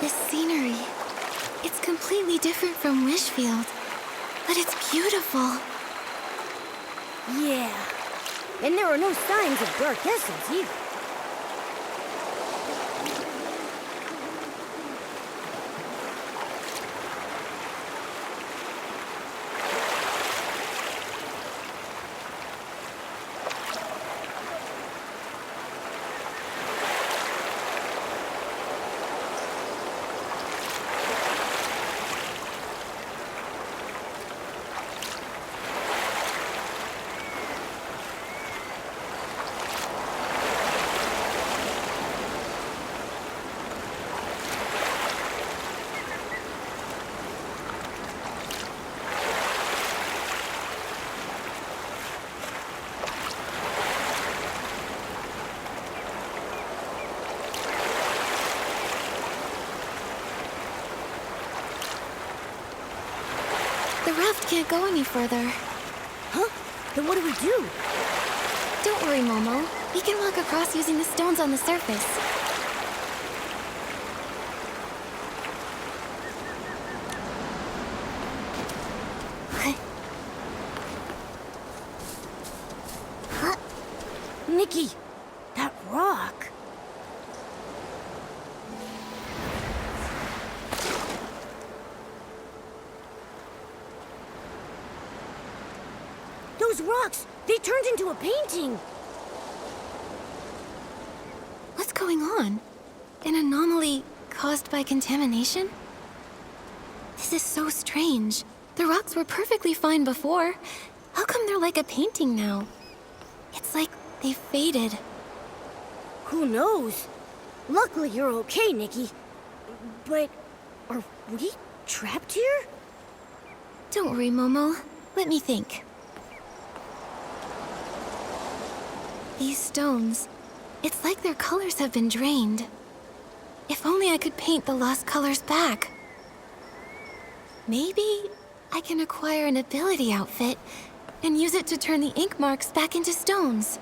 This scenery, it's completely different from Wishfield, but it's beautiful. Yeah. And there are no signs of dark essence either. The raft can't go any further. Huh? Then what do we do? Don't worry, Momo. We can walk across using the stones on the surface. Nikki, that rock. Those rocks, they turned into a painting. What's going on? An anomaly caused by contamination? This is so strange. The rocks were perfectly fine before. How come they're like a painting now? It's like they faded. Who knows? Luckily you're okay, Nikki. But are we trapped here? Don't worry, Momo. Let me think. These stones, it's like their colors have been drained. If only I could paint the lost colors back. Maybe I can acquire an ability outfit and use it to turn the ink marks back into stones.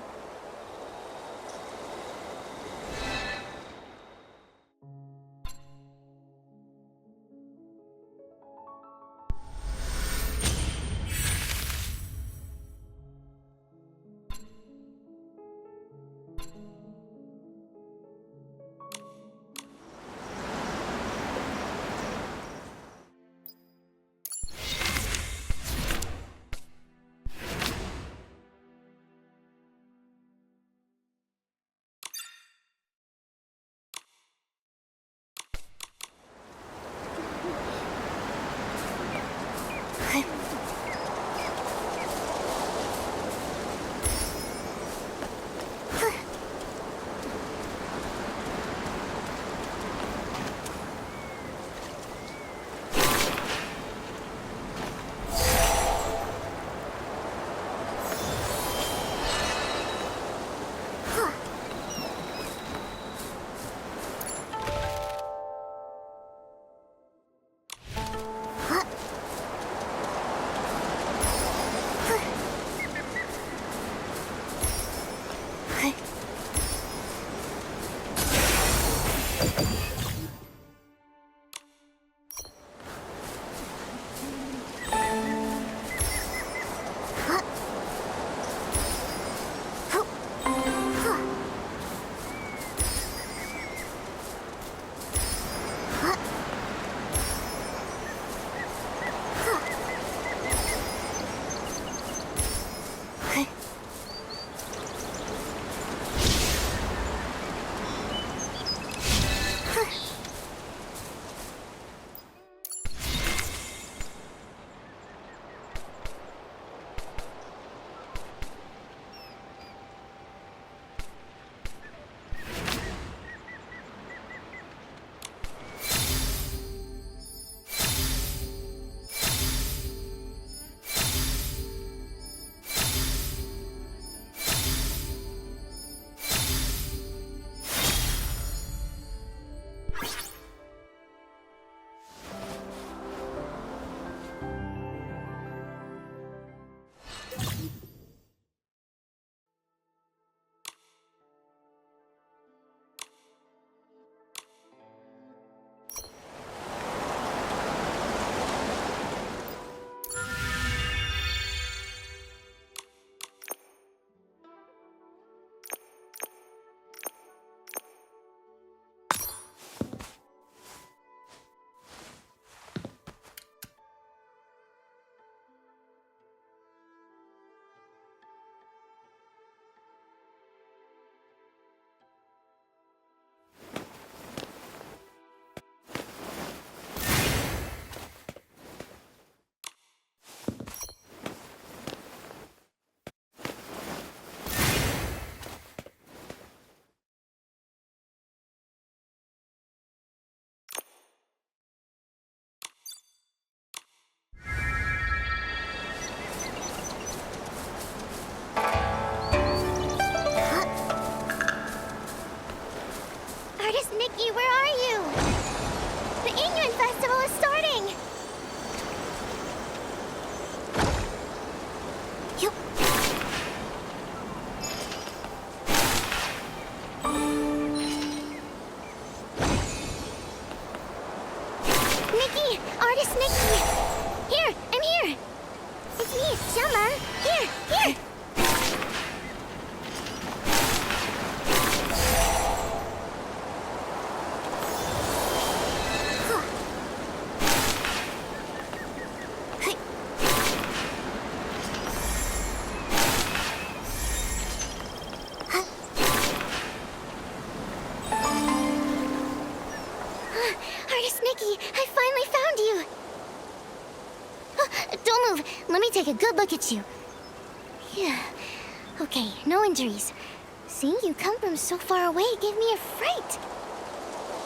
Artist Nikki, where are you? The Inyuan Festival is starting! You... Nikki! Artist Nikki! Here! I'm here! It's me, Xiaoma! Here! Here! Artist Nikki, I finally found you! Don't move! Let me take a good look at you. Yeah. Okay, no injuries. Seeing you come from so far away gave me a fright.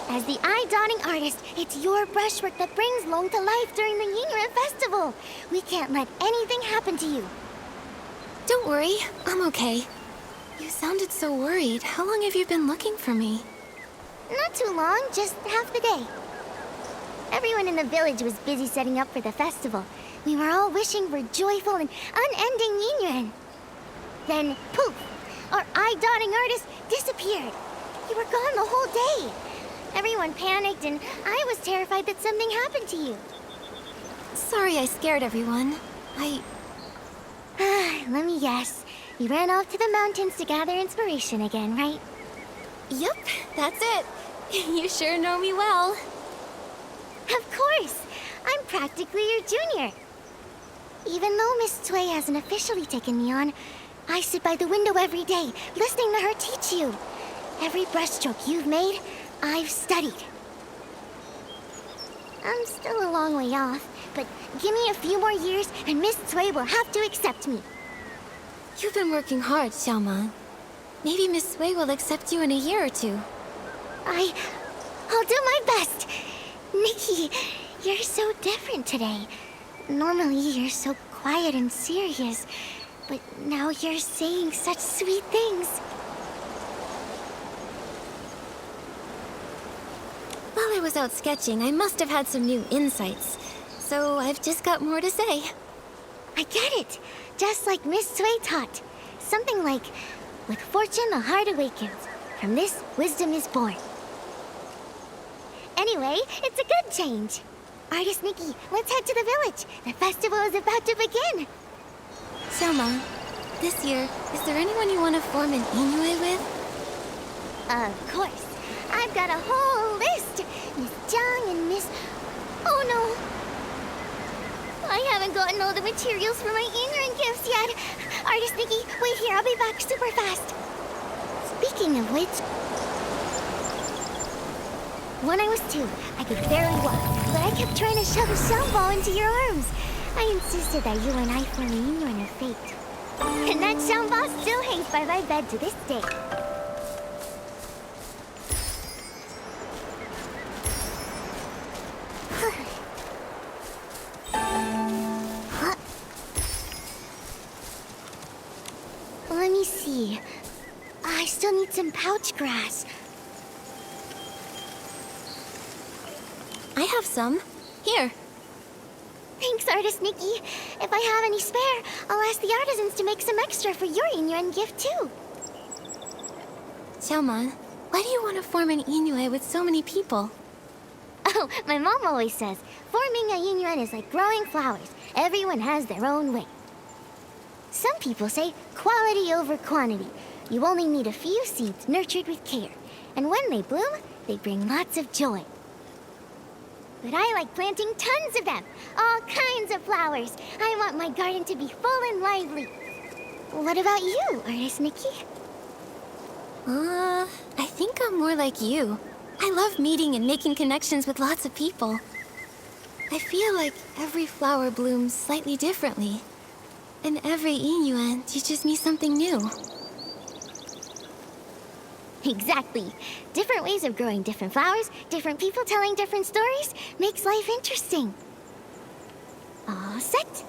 As the eye-dotting artist, it's your brushwork that brings Long to life during the Yingren Festival. We can't let anything happen to you. Don't worry, I'm okay. You sounded so worried. How long have you been looking for me? Not too long, just half the day. Everyone in the village was busy setting up for the festival. We were all wishing for joyful and unending Yingren. Then, poof! Our eye-dotting artist disappeared. You were gone the whole day. Everyone panicked, and I was terrified that something happened to you. Sorry I scared everyone. Let me guess. You ran off to the mountains to gather inspiration again, right? Yep, that's it. You sure know me well. Of course! I'm practically your junior. Even though Miss Cui hasn't officially taken me on, I sit by the window every day, listening to her teach you. Every brushstroke you've made, I've studied. I'm still a long way off, but give me a few more years and Miss Cui will have to accept me. You've been working hard, Xiaoma. Maybe Miss Sui will accept you in a year or two. I'll do my best. Nikki, you're so different today. Normally you're so quiet and serious, but now you're saying such sweet things. While I was out sketching, I must have had some new insights. So I've just got more to say. I get it. Just like Miss Sui taught. Something like, with fortune the heart awakens. From this, wisdom is born. Anyway, it's a good change. Artist Nikki, let's head to the village. The festival is about to begin. Xiaoma, this year, is there anyone you want to form an Inoue with? Of course. I've got a whole list. Miss Jiang and Miss... Oh no! I haven't gotten all the materials for my Yingren gifts yet. Artist Nikki, wait here. I'll be back super fast. Speaking of which... When I was 2, I could barely walk, but I kept trying to shove a sound ball into your arms. I insisted that you and I form a Yingren of fate. And that sound ball still hangs by my bed to this day. Let me see. I still need some pouch grass. I have some. Here. Thanks, Artist Nikki. If I have any spare, I'll ask the artisans to make some extra for your Yingren gift, too. Xiaoma, why do you want to form an Inoue with so many people? Oh, my mom always says, forming a Yingren is like growing flowers. Everyone has their own way. Some people say quality over quantity. You only need a few seeds nurtured with care. And when they bloom, they bring lots of joy. But I like planting tons of them. All kinds of flowers. I want my garden to be full and lively. What about you, Artist Nikki? I think I'm more like you. I love meeting and making connections with lots of people. I feel like every flower blooms slightly differently. And every Inoue teaches me something new. Exactly. Different ways of growing different flowers, different people telling different stories, makes life interesting. All set.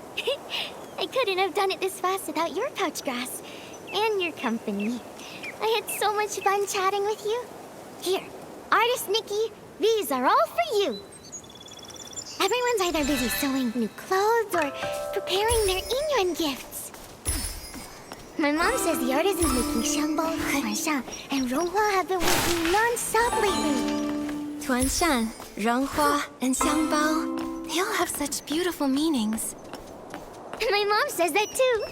I couldn't have done it this fast without your pouch grass. And your company. I had so much fun chatting with you. Here, Artist Nikki, these are all for you. Everyone's either busy sewing new clothes or preparing their Inyuan gifts. My mom says the artisans making xiangbao, tuanshan, and ronghua have been working non-stop lately. Tuanshan, Ronghua, and Xiangbao, they all have such beautiful meanings. My mom says that too.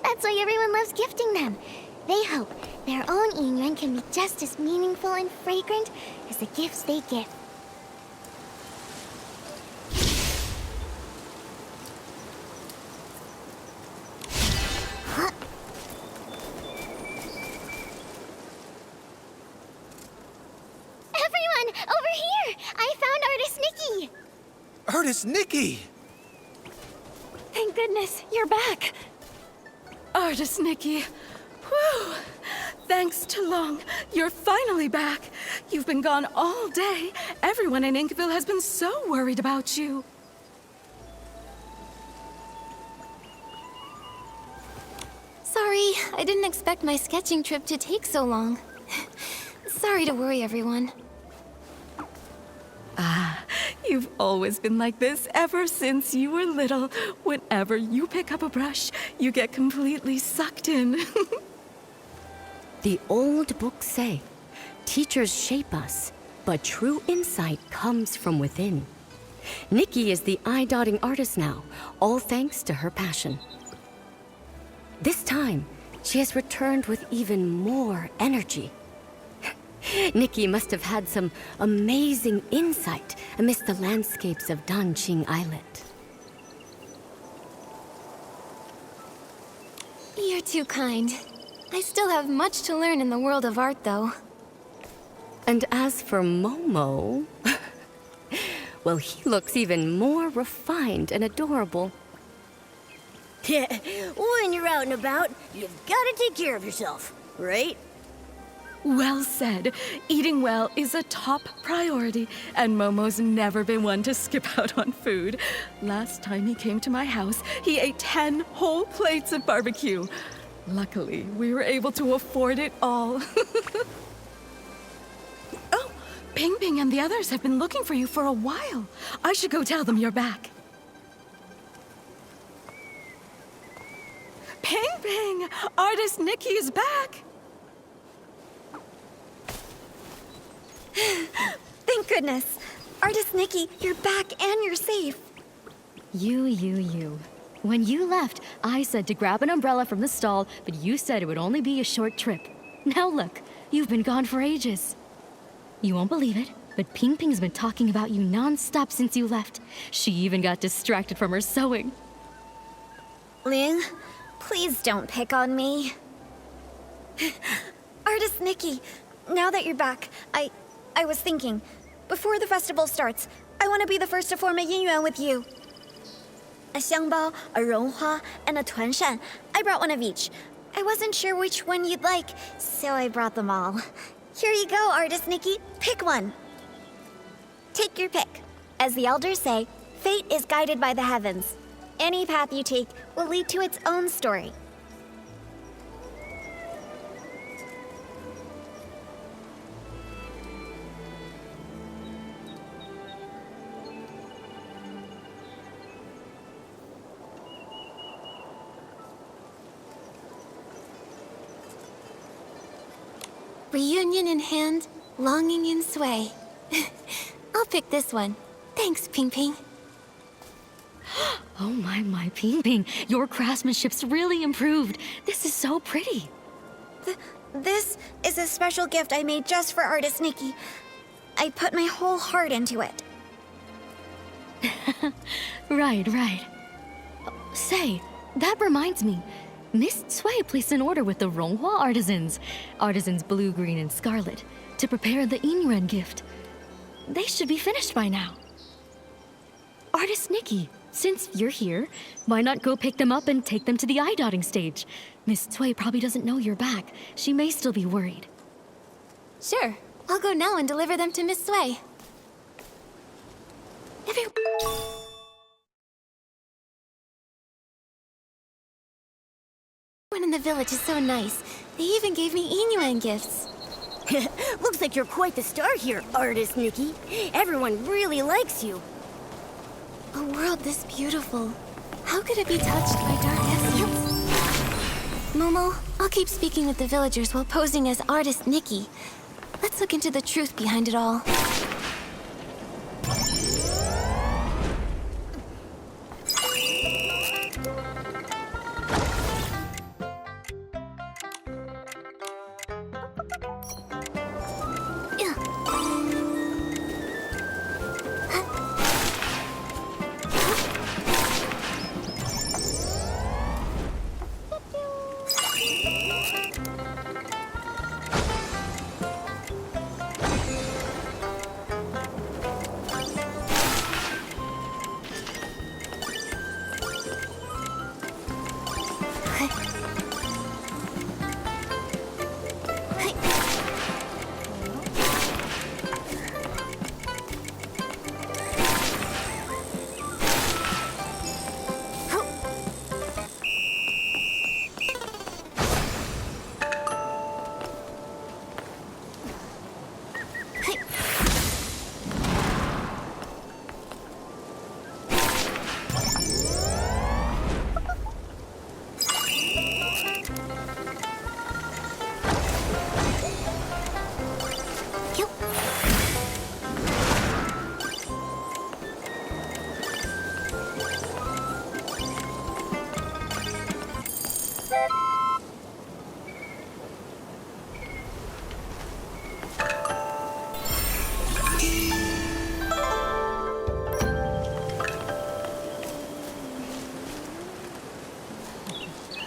That's why everyone loves gifting them. They hope their own Inyuan can be just as meaningful and fragrant as the gifts they give. Everyone, over here! I found Artist Nikki! Artist Nikki! Thank goodness, you're back. Artist Nikki. Whew. Thanks to Long, you're finally back. You've been gone all day. Everyone in Inkville has been so worried about you. Sorry, I didn't expect my sketching trip to take so long. Sorry to worry everyone. You've always been like this ever since you were little. Whenever you pick up a brush, you get completely sucked in. The old books say, teachers shape us, but true insight comes from within. Nikki is the eye-dotting artist now, all thanks to her passion. This time, she has returned with even more energy. Nikki must have had some amazing insight amidst the landscapes of Danqing Island. You're too kind. I still have much to learn in the world of art, though. And as for Momo, well, he looks even more refined and adorable. Yeah, when you're out and about, you've gotta take care of yourself, right? Well said. Eating well is a top priority, and Momo's never been one to skip out on food. Last time he came to my house, he ate 10 whole plates of barbecue. Luckily, we were able to afford it all. Oh, Ping Ping and the others have been looking for you for a while. I should go tell them you're back. Ping Ping! Artist Nikki is back! Thank goodness. Artist Nikki, you're back and you're safe. You. When you left, I said to grab an umbrella from the stall, but you said it would only be a short trip. Now look, you've been gone for ages. You won't believe it, but Ping Ping's been talking about you non-stop since you left. She even got distracted from her sewing. Ling, please don't pick on me. Artist Nikki, now that you're back, I was thinking, before the festival starts, I want to be the first to form a Yinyuan with you. A xiangbao, a ronghua, and a tuanshan. I brought one of each. I wasn't sure which one you'd like, so I brought them all. Here you go, Artist Nikki. Pick one. Take your pick. As the elders say, fate is guided by the heavens. Any path you take will lead to its own story. Reunion in hand, longing in sway. I'll pick this one. Thanks, Ping Ping. Oh my, Ping Ping, your craftsmanship's really improved. This is so pretty. This is a special gift I made just for Artist Nikki. I put my whole heart into it. Right. Say, that reminds me. Miss Cui placed an order with the Ronghua artisans blue, green, and scarlet, to prepare the Inyuan gift. They should be finished by now. Artist Nikki, since you're here, why not go pick them up and take them to the eye-dotting stage? Miss Cui probably doesn't know you're back. She may still be worried. Sure, I'll go now and deliver them to Miss Cui. Everyone in the village is so nice. They even gave me Inyuan gifts. Looks like you're quite the star here, artist Nikki. Everyone really likes you. A world this beautiful. How could it be touched by dark essence? Momo, I'll keep speaking with the villagers while posing as artist Nikki. Let's look into the truth behind it all.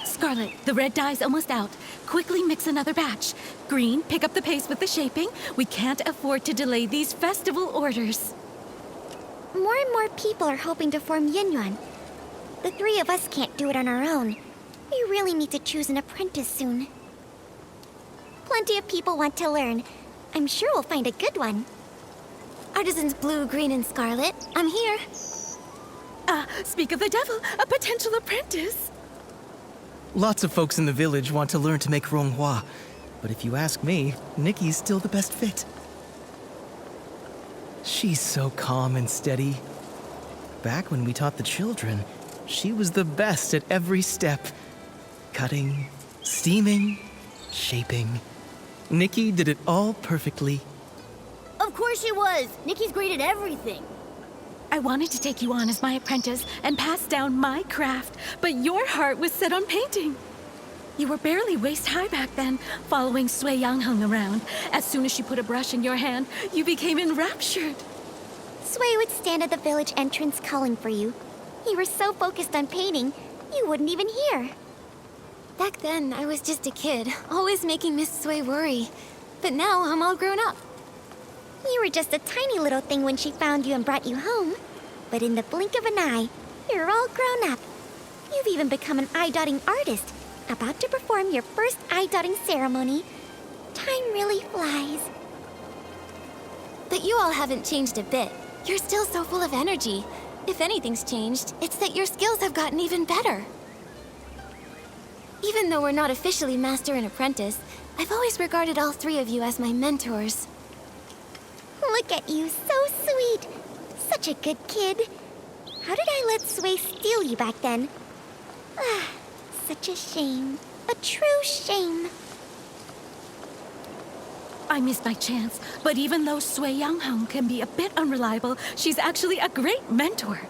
Scarlet, the red dye's almost out. Quickly mix another batch. Green, pick up the pace with the shaping. We can't afford to delay these festival orders. More and more people are hoping to form Yinyuan. The three of us can't do it on our own. We really need to choose an apprentice soon. Plenty of people want to learn. I'm sure we'll find a good one. Artisans Blue, Green, and Scarlet, I'm here. Speak of the devil, a potential apprentice. Lots of folks in the village want to learn to make ronghua, but if you ask me, Nikki's still the best fit. She's so calm and steady. Back when we taught the children, she was the best at every step. Cutting, steaming, shaping. Nikki did it all perfectly. Of course she was. Nikki's great at everything. I wanted to take you on as my apprentice and pass down my craft, but your heart was set on painting. You were barely waist-high back then, following Sui Yangheng around. As soon as she put a brush in your hand, you became enraptured. Sui would stand at the village entrance calling for you. You were so focused on painting, you wouldn't even hear. Back then, I was just a kid, always making Miss Sui worry. But now, I'm all grown up. You were just a tiny little thing when she found you and brought you home. But in the blink of an eye, you're all grown up. You've even become an eye-dotting artist, about to perform your first eye-dotting ceremony. Time really flies. But you all haven't changed a bit. You're still so full of energy. If anything's changed, it's that your skills have gotten even better. Even though we're not officially master and apprentice, I've always regarded all three of you as my mentors. Look at you, so sweet. Such a good kid. How did I let Sui steal you back then? Ah, such a shame. A true shame. I missed my chance, but even though Sui Yangheng can be a bit unreliable, she's actually a great mentor.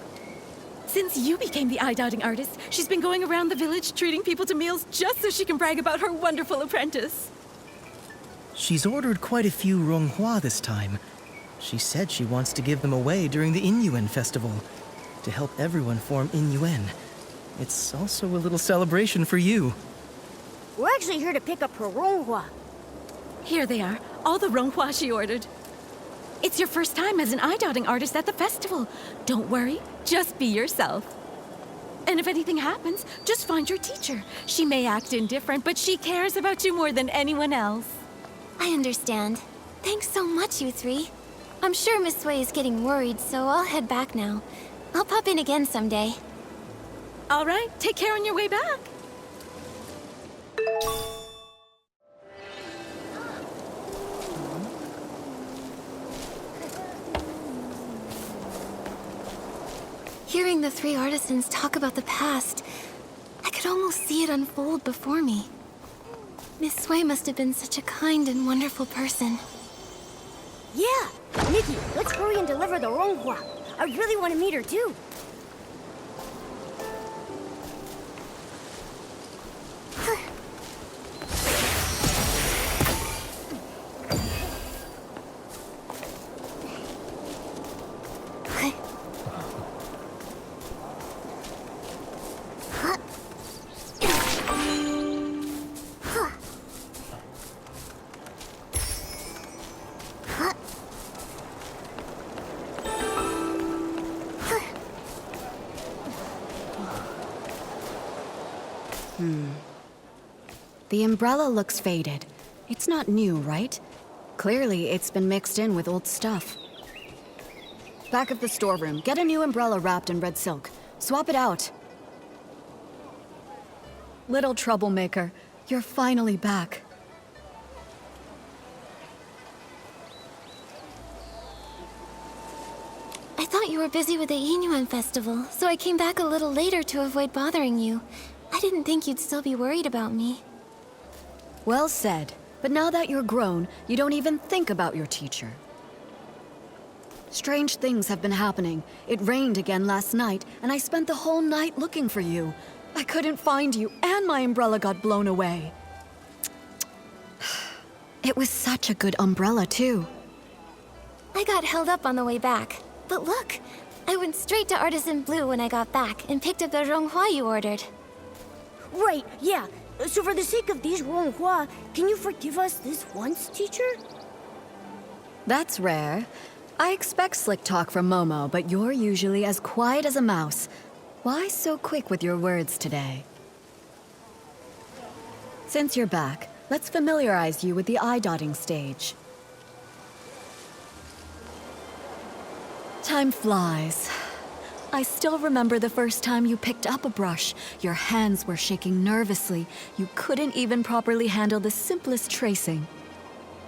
Since you became the eye-dotting artist, she's been going around the village treating people to meals just so she can brag about her wonderful apprentice. She's ordered quite a few ronghua this time. She said she wants to give them away during the Inyuan festival to help everyone form Inyuan. It's also a little celebration for you. We're actually here to pick up her ronghua. Here they are, all the ronghua she ordered. It's your first time as an eye-dotting artist at the festival. Don't worry, just be yourself. And if anything happens, just find your teacher. She may act indifferent, but she cares about you more than anyone else. I understand. Thanks so much, you three. I'm sure Miss Sui is getting worried, so I'll head back now. I'll pop in again someday. All right, take care on your way back. the three artisans talk about the past, I could almost see it unfold before me. Miss Sui must have been such a kind and wonderful person. Yeah! Nikki, let's hurry and deliver the Ronghua. I really want to meet her too. The umbrella looks faded. It's not new, right? Clearly, it's been mixed in with old stuff. Back of the storeroom, get a new umbrella wrapped in red silk. Swap it out. Little troublemaker, you're finally back. I thought you were busy with the Yinyuan festival, so I came back a little later to avoid bothering you. I didn't think you'd still be worried about me. Well said. But now that you're grown, you don't even think about your teacher. Strange things have been happening. It rained again last night, and I spent the whole night looking for you. I couldn't find you, and my umbrella got blown away. It was such a good umbrella, too. I got held up on the way back. But look, I went straight to Artisan Blue when I got back and picked up the Ronghua you ordered. Right, yeah. So for the sake of these Ronghua, can you forgive us this once, teacher? That's rare. I expect slick talk from Momo, but you're usually as quiet as a mouse. Why so quick with your words today? Since you're back, let's familiarize you with the eye-dotting stage. Time flies. I still remember the first time you picked up a brush. Your hands were shaking nervously. You couldn't even properly handle the simplest tracing.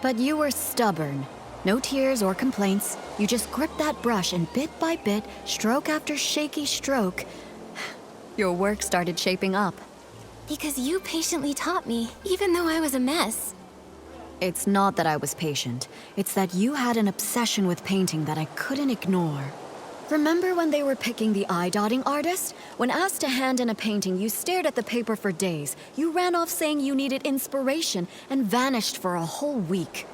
But you were stubborn. No tears or complaints. You just gripped that brush and bit by bit, stroke after shaky stroke, your work started shaping up. Because you patiently taught me, even though I was a mess. It's not that I was patient. It's that you had an obsession with painting that I couldn't ignore. Remember when they were picking the eye-dotting artist? When asked to hand in a painting, you stared at the paper for days. You ran off saying you needed inspiration and vanished for a whole week.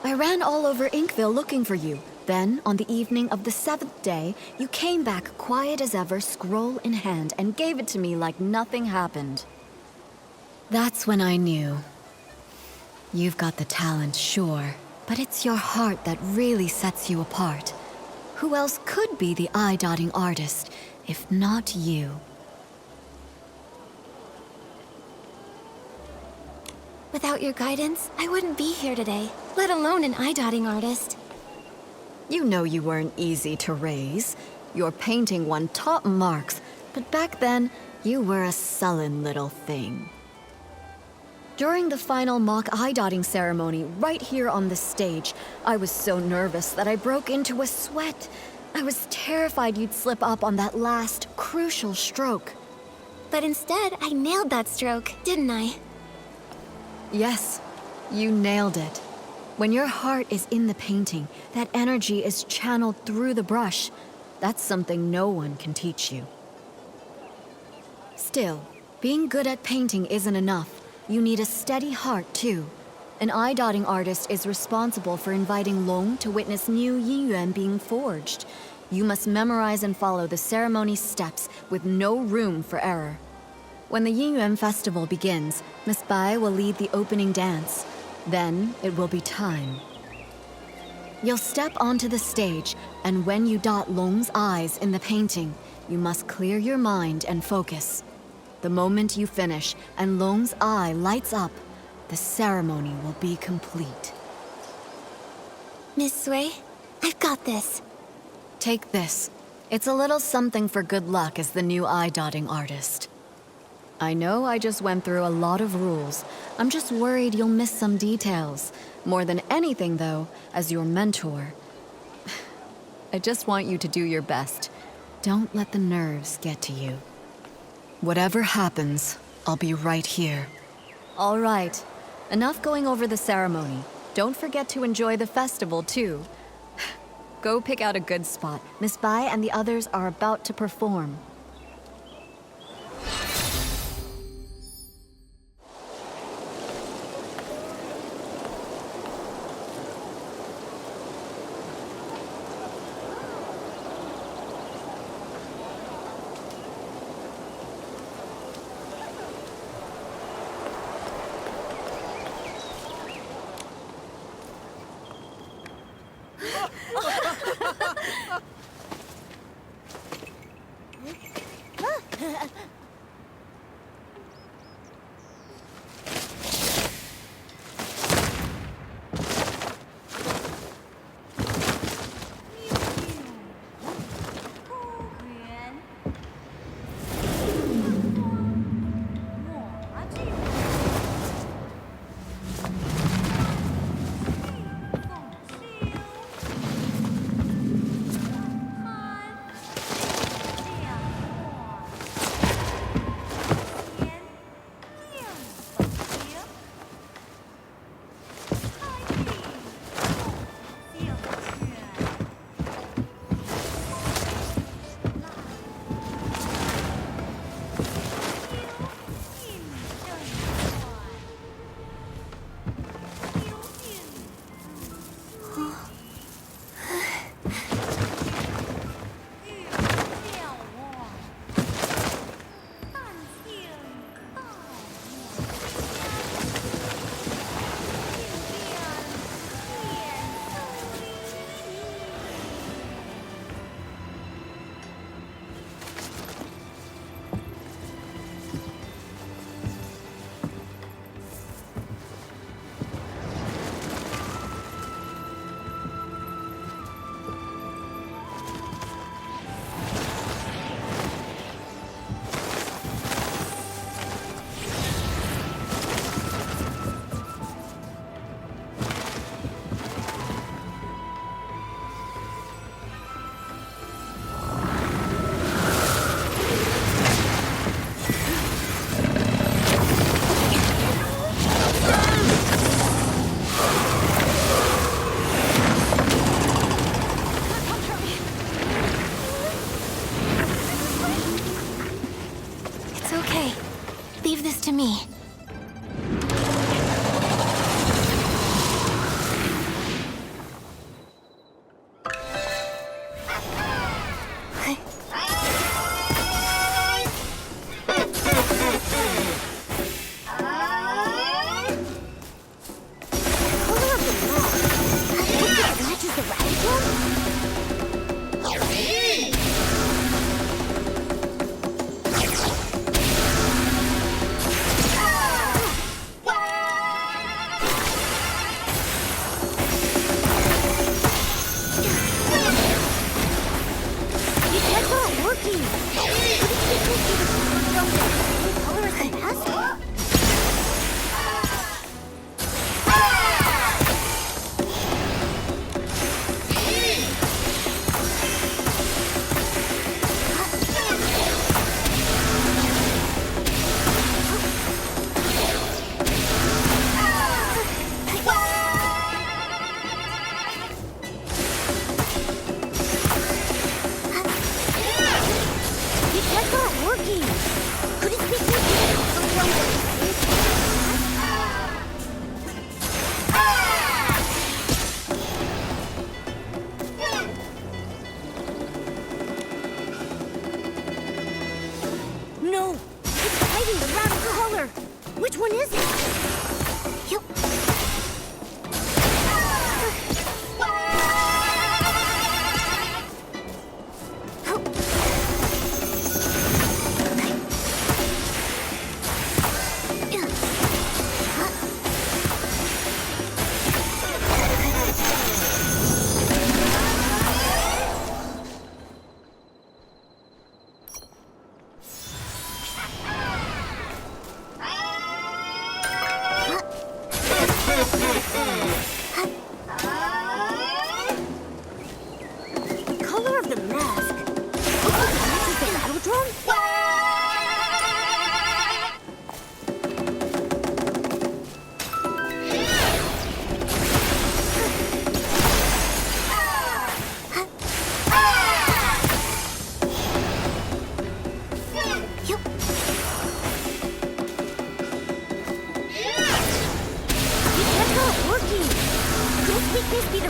I ran all over Inkville looking for you. Then, on the evening of the 7th day, you came back quiet as ever, scroll in hand, and gave it to me like nothing happened. That's when I knew. You've got the talent, sure, but it's your heart that really sets you apart. Who else could be the eye-dotting artist, if not you? Without your guidance, I wouldn't be here today, let alone an eye-dotting artist. You know you weren't easy to raise. Your painting won top marks, but back then, you were a sullen little thing. During the final mock eye-dotting ceremony, right here on the stage, I was so nervous that I broke into a sweat. I was terrified you'd slip up on that last, crucial stroke. But instead, I nailed that stroke, didn't I? Yes, you nailed it. When your heart is in the painting, that energy is channeled through the brush. That's something no one can teach you. Still, being good at painting isn't enough. You need a steady heart, too. An eye-dotting artist is responsible for inviting Long to witness new Yinyuan being forged. You must memorize and follow the ceremony steps with no room for error. When the Yinyuan festival begins, Miss Bai will lead the opening dance. Then it will be time. You'll step onto the stage, and when you dot Long's eyes in the painting, you must clear your mind and focus. The moment you finish and Long's eye lights up, the ceremony will be complete. Miss Sui, I've got this. Take this. It's a little something for good luck as the new eye-dotting artist. I know I just went through a lot of rules. I'm just worried you'll miss some details. More than anything, though, as your mentor, I just want you to do your best. Don't let the nerves get to you. Whatever happens, I'll be right here. All right. Enough going over the ceremony. Don't forget to enjoy the festival, too. Go pick out a good spot. Miss Bai and the others are about to perform. To me.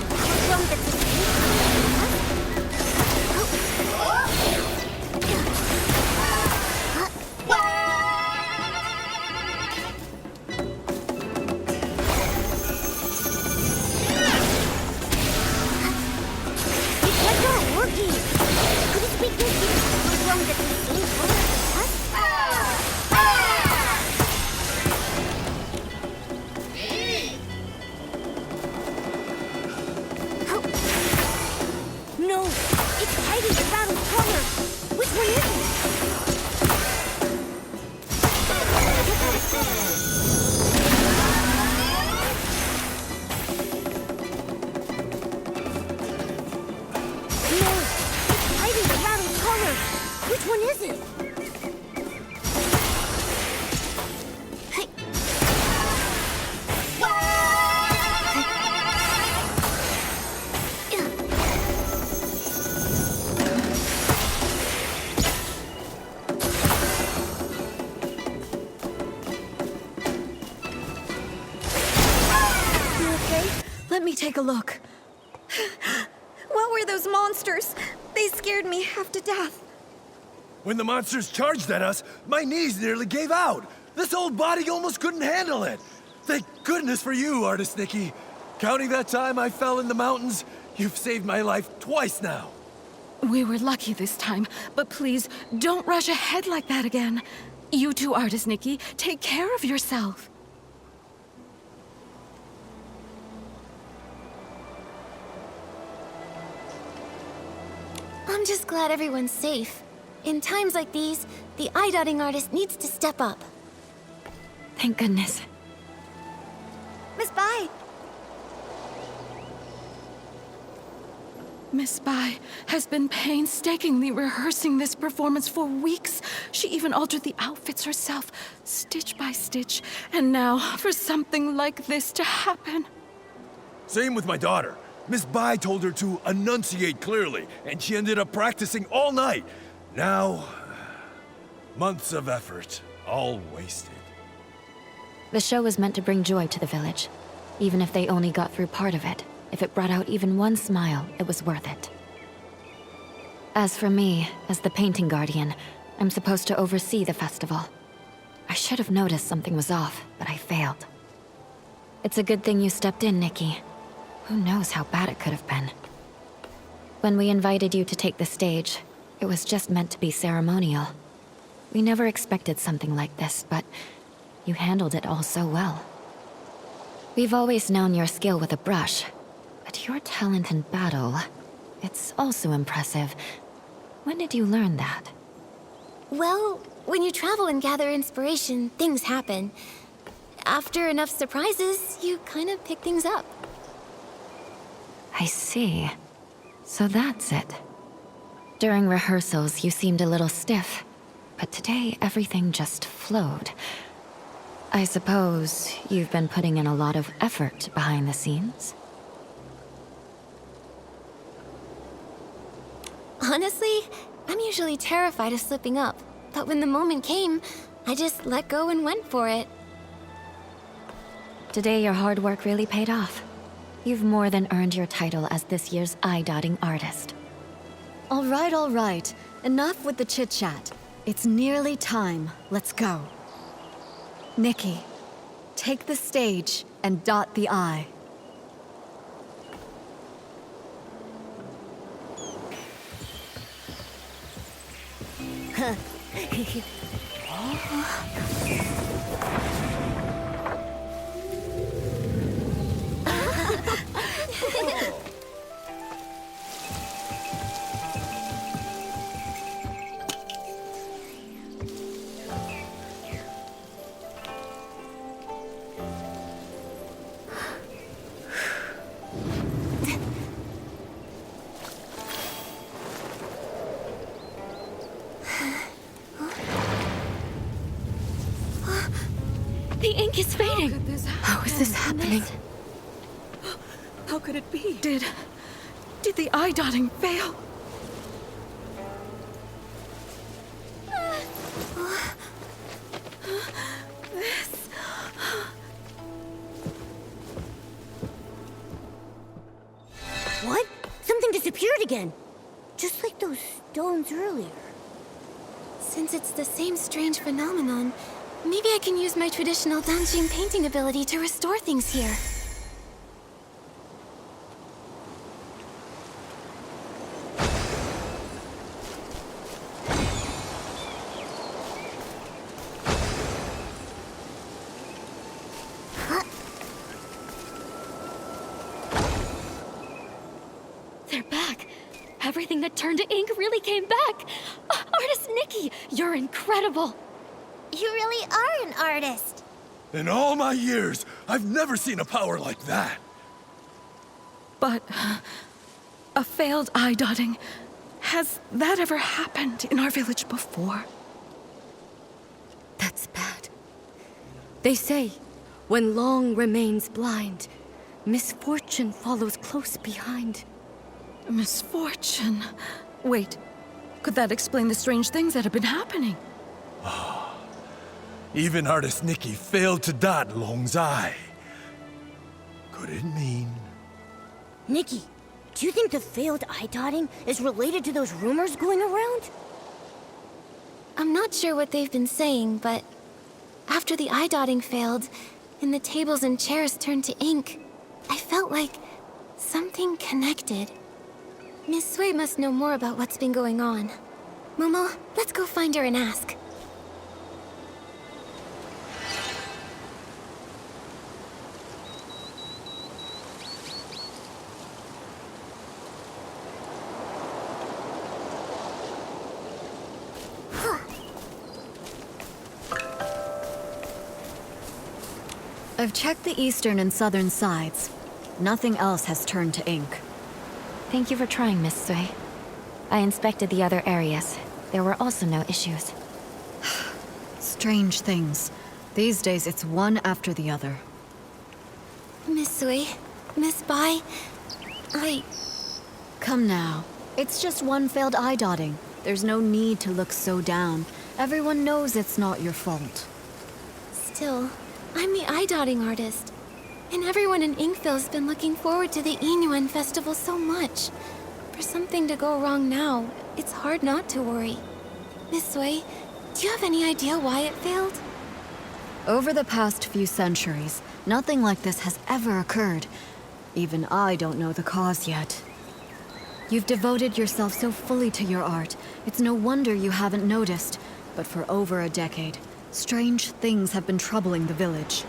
a drum that's the It's not working. Could it be because it's a drum that's the same color as us? No, it's hiding the battle color. Which one is it? No, it's hiding the battle color. Which one is it? Hey. You okay? Let me take a look. What were those monsters? They scared me half to death. When the monsters charged at us, my knees nearly gave out. This old body almost couldn't handle it. Thank goodness for you, Artist Nikki. Counting that time I fell in the mountains, you've saved my life twice now. We were lucky this time, but please don't rush ahead like that again. You too, Artist Nikki. Take care of yourself. I'm just glad everyone's safe. In times like these, the eye-dotting artist needs to step up. Thank goodness. Miss Bai! Miss Bai has been painstakingly rehearsing this performance for weeks. She even altered the outfits herself, stitch by stitch. And now, for something like this to happen. Same with my daughter. Miss Bai told her to enunciate clearly, and she ended up practicing all night. Now, months of effort, all wasted. The show was meant to bring joy to the village. Even if they only got through part of it, if it brought out even one smile, it was worth it. As for me, as the painting guardian, I'm supposed to oversee the festival. I should have noticed something was off, but I failed. It's a good thing you stepped in, Nikki. Who knows how bad it could have been. When we invited you to take the stage, it was just meant to be ceremonial. We never expected something like this, but you handled it all so well. We've always known your skill with a brush, but your talent in battle, it's also impressive. When did you learn that? Well, when you travel and gather inspiration, things happen. After enough surprises, you kind of pick things up. I see. So that's it. During rehearsals, you seemed a little stiff, but today everything just flowed. I suppose you've been putting in a lot of effort behind the scenes? Honestly, I'm usually terrified of slipping up, but when the moment came, I just let go and went for it. Today your hard work really paid off. You've more than earned your title as this year's eye-dotting artist. All right. Enough with the chit-chat. It's nearly time. Let's go. Nikki, take the stage and dot the I. The ink is fading. How is this happening? How could it be? Did the eye-dotting fail? What? Something disappeared again. Just like those stones earlier. Since it's the same strange phenomenon, maybe I can use my traditional Danqing painting ability to restore things here. They're back. Everything that turned to ink really came back. Artist Nikki, you're incredible. You really are an artist. In all my years, I've never seen a power like that. But a failed eye dotting. Has that ever happened in our village before? That's bad. They say, when Long remains blind, misfortune follows close behind. Misfortune. Wait, could that explain the strange things that have been happening? Even artist Nikki failed to dot Long's eye. Could it mean... Nikki, do you think the failed eye dotting is related to those rumors going around? I'm not sure what they've been saying, but after the eye dotting failed, and the tables and chairs turned to ink, I felt like something connected. Miss Sui must know more about what's been going on. Momo, let's go find her and ask. I've checked the eastern and southern sides. Nothing else has turned to ink. Thank you for trying, Miss Sui. I inspected the other areas. There were also no issues. Strange things. These days, it's one after the other. Miss Sui, Miss Bai, Come now. It's just one failed eye dotting. There's no need to look so down. Everyone knows it's not your fault. Still, I'm the eye dotting artist. And everyone in Inkville's been looking forward to the Inyuan festival so much. For something to go wrong now, it's hard not to worry. Miss Sui, do you have any idea why it failed? Over the past few centuries, nothing like this has ever occurred. Even I don't know the cause yet. You've devoted yourself so fully to your art. It's no wonder you haven't noticed. But for over a decade, strange things have been troubling the village.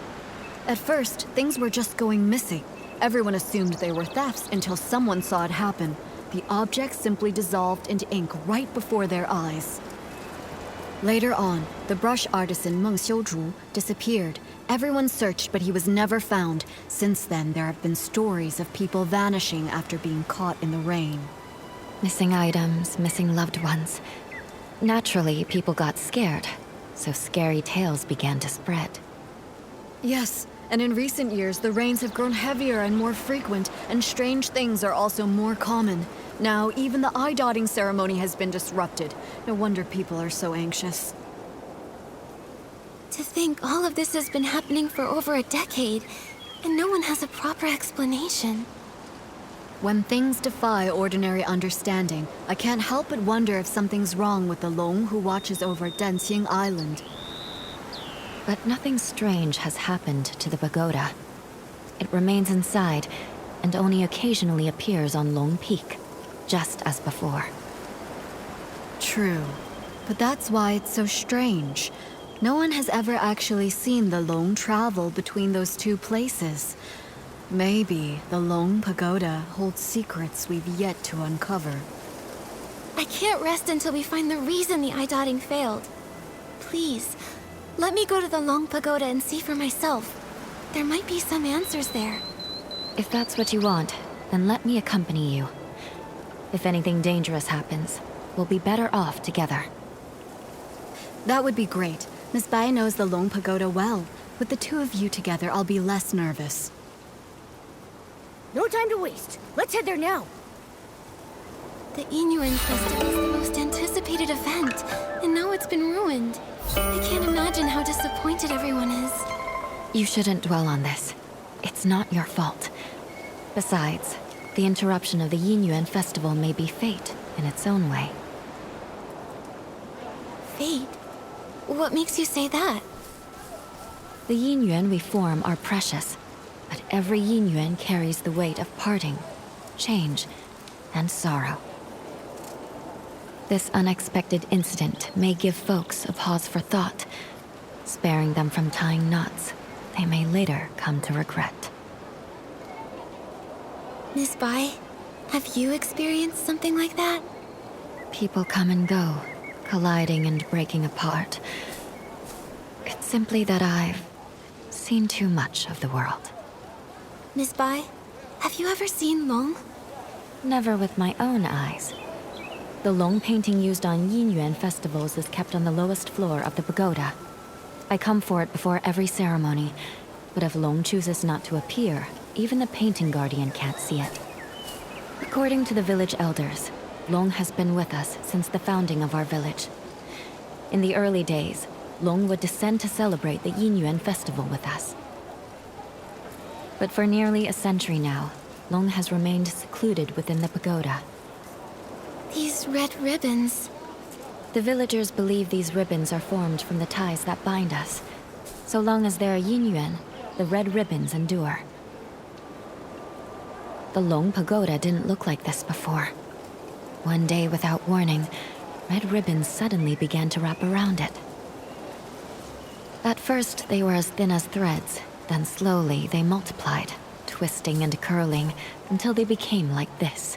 At first, things were just going missing. Everyone assumed they were thefts until someone saw it happen. The objects simply dissolved into ink right before their eyes. Later on, the brush artisan Meng Xiuzhu disappeared. Everyone searched, but he was never found. Since then, there have been stories of people vanishing after being caught in the rain. Missing items, missing loved ones. Naturally, people got scared, so scary tales began to spread. Yes, and in recent years, the rains have grown heavier and more frequent, and strange things are also more common. Now, even the eye-dotting ceremony has been disrupted. No wonder people are so anxious. To think all of this has been happening for over a decade, and no one has a proper explanation. When things defy ordinary understanding, I can't help but wonder if something's wrong with the Long who watches over Danqing Island. But nothing strange has happened to the pagoda. It remains inside, and only occasionally appears on Long Peak, just as before. True, but that's why it's so strange. No one has ever actually seen the Long travel between those two places. Maybe the Long Pagoda holds secrets we've yet to uncover. I can't rest until we find the reason the eye dotting failed. Please, let me go to the Long Pagoda and see for myself. There might be some answers there. If that's what you want, then let me accompany you. If anything dangerous happens, we'll be better off together. That would be great. Miss Bai knows the Long Pagoda well. With the two of you together, I'll be less nervous. No time to waste. Let's head there now. The Inyuan Festival is the most anticipated event, and now it's been ruined. I can't imagine how disappointed everyone is. You shouldn't dwell on this. It's not your fault. Besides, The interruption of the Yinyuan festival may be fate in its own way. Fate? What makes you say that? The Yinyuan we form are precious, but every Yinyuan carries the weight of parting, change, and sorrow. This unexpected incident may give folks a pause for thought, sparing them from tying knots they may later come to regret. Miss Bai, have you experienced something like that? People come and go, colliding and breaking apart. It's simply that I've seen too much of the world. Miss Bai, have you ever seen Long? Never with my own eyes. The Long painting used on Yinyuan festivals is kept on the lowest floor of the pagoda. I come for it before every ceremony, but if Long chooses not to appear, even the painting guardian can't see it. According to the village elders, Long has been with us since the founding of our village. In the early days, Long would descend to celebrate the Yinyuan festival with us. But for nearly a century now, Long has remained secluded within the pagoda. These red ribbons. The villagers believe these ribbons are formed from the ties that bind us. So long as there are Yinyuan, the red ribbons endure. The Long Pagoda didn't look like this before. One day, without warning, red ribbons suddenly began to wrap around it. At first, they were as thin as threads, then slowly they multiplied, twisting and curling until they became like this.